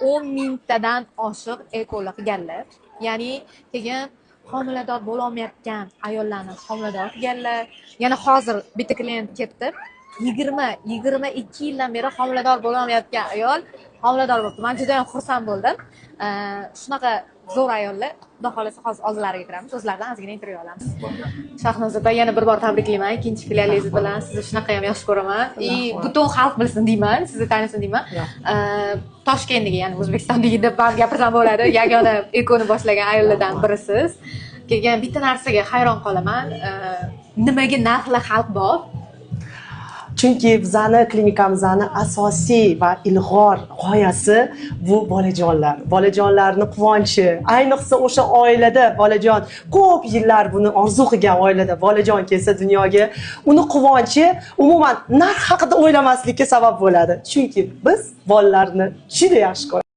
10 mingtadan oshiq ekolar qilganlar. Ya'ni keyin homilador bo'lolmayotgan ayollarni homilador qilganlar. Yana hozir bitta klient ketdi. 22 yildan beri homilador bo'lolmayotgan ayol homilador bo'ldi. Men juda ham xursand bo'ldim. Shunaqa zo'r ayollar, xudo xolasa hozir oldilariga kiramiz. O'zlaridan ozgina intervyu olamiz. Shahnozaga yana bir bor tabriklayman. Ikkinchi filialingiz bilan sizni shunaqa ham yaxshi ko'raman. Butun xalq bilsin deyman, sizni tanisin deyman. Toshkentdagi, ya'ni O'zbekistondagi deb gapirsam bo'ladi. Yagona ekoni boshlagan ayollardan birisiz. Keyin bitta narsaga hayron qolaman. Nimaga narxli xalq bor? Chunki bizani klinikamizni asosiy va ilg'or g'oyasi bu bolajonlar. Bolajonlarning quvonchi. Ayniqsa o'sha oilada bolajon ko'p yillar buni orzu qilgan oilada bolajon kelsa dunyoga, uni quvonchi umuman narx haqida o'ylamaslikka sabab bo'ladi. Chunki biz bolalarni juda yaxshi ko'ramiz.